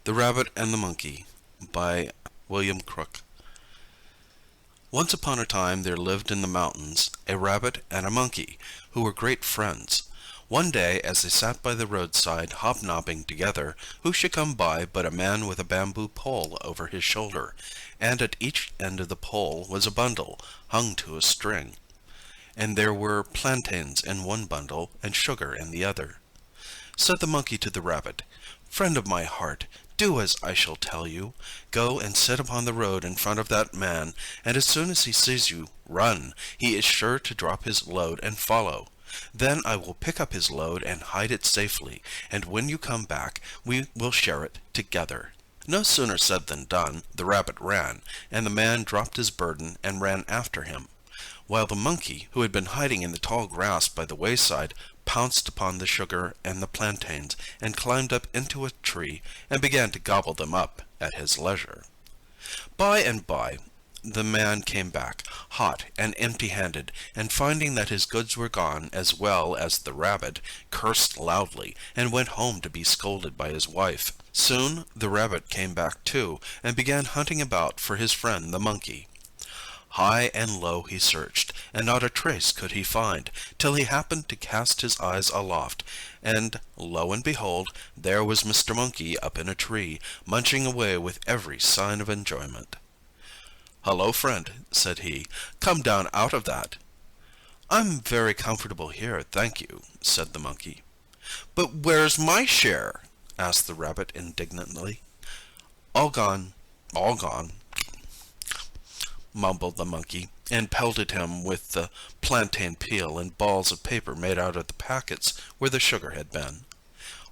The Rabbit and the Monkey by William Crooke. Once upon a time there lived in the mountains a rabbit and a monkey, who were great friends. One day, as they sat by the roadside hobnobbing together, who should come by but a man with a bamboo pole over his shoulder, and at each end of the pole was a bundle hung to a string, and there were plantains in one bundle and sugar in the other. Said the monkey to the rabbit, "Friend of my heart, do as I shall tell you. Go and sit upon the road in front of that man, and as soon as he sees you, run. He is sure to drop his load and follow. Then I will pick up his load and hide it safely, and when you come back we will share it together." No sooner said than done. The rabbit ran, and the man dropped his burden and ran after him, while the monkey, who had been hiding in the tall grass by the wayside, pounced upon the sugar and the plantains, and climbed up into a tree and began to gobble them up at his leisure. By and by the man came back, hot and empty-handed, and finding that his goods were gone as well as the rabbit, cursed loudly, and went home to be scolded by his wife. Soon the rabbit came back too, and began hunting about for his friend the monkey. High and low he searched, and not a trace could he find, till he happened to cast his eyes aloft, and, lo and behold, there was Mr. Monkey up in a tree, munching away with every sign of enjoyment. "Hullo, friend," said he, "come down out of that." "I'm very comfortable here, thank you," said the monkey. "But where's my share?" asked the rabbit indignantly. "All gone, all gone," mumbled the monkey, and pelted him with the plantain peel and balls of paper made out of the packets where the sugar had been.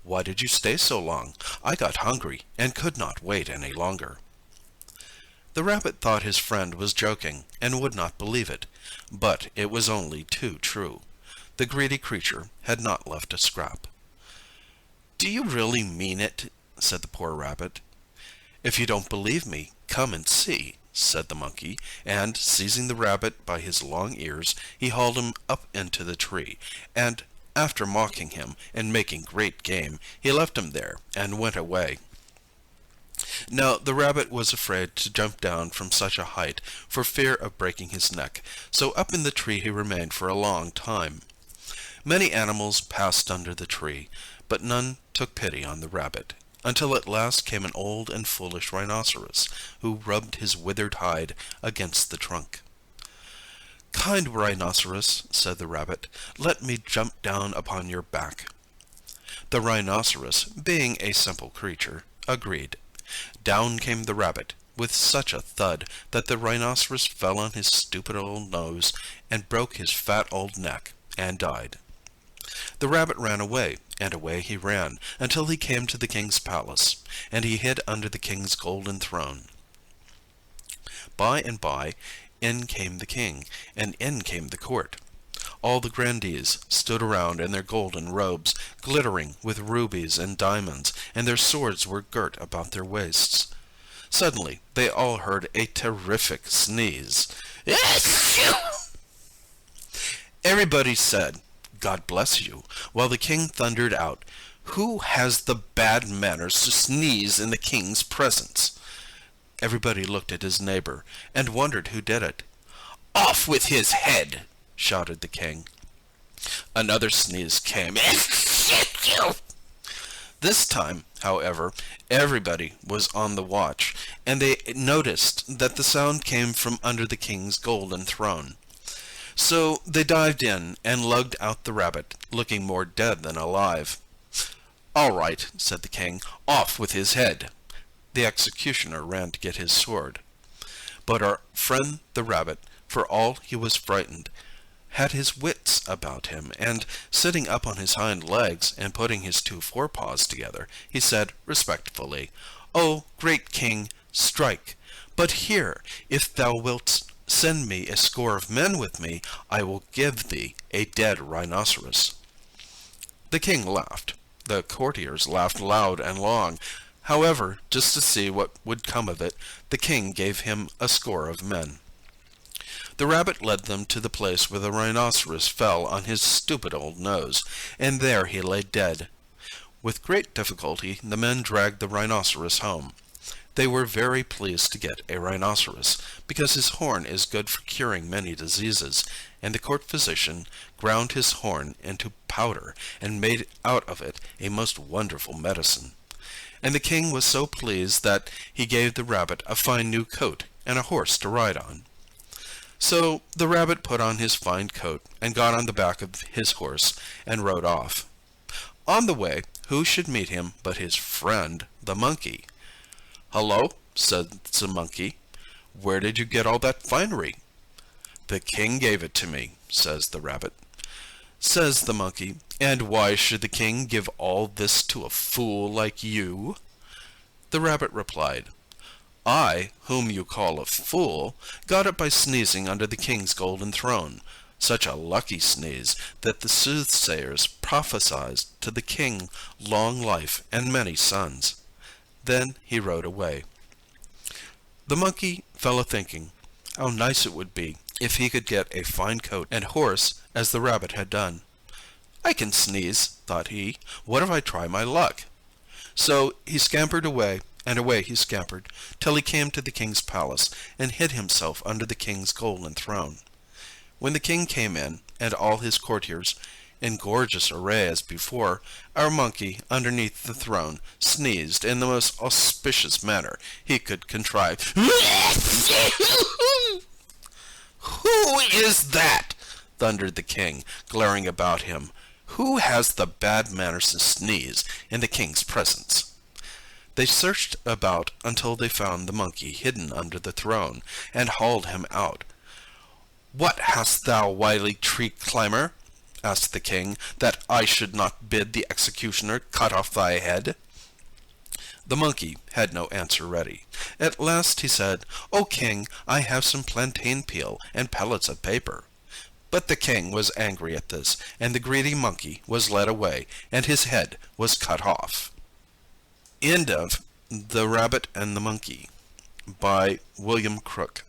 "Why did you stay so long? I got hungry and could not wait any longer." The rabbit thought his friend was joking, and would not believe it, but it was only too true. The greedy creature had not left a scrap. "Do you really mean it?" said the poor rabbit. "If you don't believe me, come and see," said the monkey, and, seizing the rabbit by his long ears, he hauled him up into the tree, and, after mocking him and making great game, he left him there and went away. Now the rabbit was afraid to jump down from such a height, for fear of breaking his neck, so up in the tree he remained for a long time. Many animals passed under the tree, but none took pity on the rabbit, until at last came an old and foolish rhinoceros, who rubbed his withered hide against the trunk. "Kind rhinoceros," said the rabbit, "let me jump down upon your back." The rhinoceros, being a simple creature, agreed. Down came the rabbit, with such a thud that the rhinoceros fell on his stupid old nose and broke his fat old neck, and died. The rabbit ran away, and away he ran, until he came to the king's palace, and he hid under the king's golden throne. By and by, in came the king, and in came the court. All the grandees stood around in their golden robes, glittering with rubies and diamonds, and their swords were girt about their waists. Suddenly they all heard a terrific sneeze. Everybody said, "God bless you," while the king thundered out, "Who has the bad manners to sneeze in the king's presence?" Everybody looked at his neighbor, and wondered who did it. "Off with his head!" shouted the king. Another sneeze came. This time, however, everybody was on the watch, and they noticed that the sound came from under the king's golden throne. So they dived in and lugged out the rabbit, looking more dead than alive. "All right," said the king, "off with his head." The executioner ran to get his sword. But our friend the rabbit, for all he was frightened, had his wits about him, and, sitting up on his hind legs and putting his two forepaws together, he said respectfully, "O great king, strike! But here, if thou wilt send me a score of men with me, I will give thee a dead rhinoceros." The king laughed. The courtiers laughed loud and long. However, just to see what would come of it, the king gave him a score of men. The rabbit led them to the place where the rhinoceros fell on his stupid old nose, and there he lay dead. With great difficulty the men dragged the Rhinoceros home. They were very pleased to get a rhinoceros, because his horn is good for curing many diseases, and the court physician ground his horn into powder, and made out of it a most wonderful medicine. And the king was so pleased that he gave the rabbit a fine new coat and a horse to ride on. So the rabbit put on his fine coat and got on the back of his horse and rode off. On the way, who should meet him but his friend the monkey? "Hello," said the monkey, "where did you get all that finery?" "The king gave it to me," says the rabbit. Says the monkey, "And why should the king give all this to a fool like you?" The rabbit replied, "I, whom you call a fool, got it by sneezing under the king's golden throne. Such a lucky sneeze that the soothsayers prophesied to the king long life and many sons." Then he rode away. The monkey fell a-thinking how nice it would be if he could get a fine coat and horse as the rabbit had done. "I can sneeze," thought he. "What if I try my luck?" So he scampered away, and away he scampered, till he came to the king's palace, and hid himself under the king's golden throne. When the king came in, and all his courtiers, in gorgeous array as before, our monkey, underneath the throne, sneezed in the most auspicious manner he could contrive. "Who is that?" thundered the king, glaring about him. "Who has the bad manners to sneeze in the king's presence?" They searched about until they found the monkey hidden under the throne, and hauled him out. "What hast thou, wily tree climber?" asked the king, "that I should not bid the executioner cut off thy head?" The monkey had no answer ready. At last he said, "O king, I have some plantain peel and pellets of paper." But the king was angry at this, and the greedy monkey was led away, and his head was cut off. End of The Rabbit and the Monkey by William Crooke.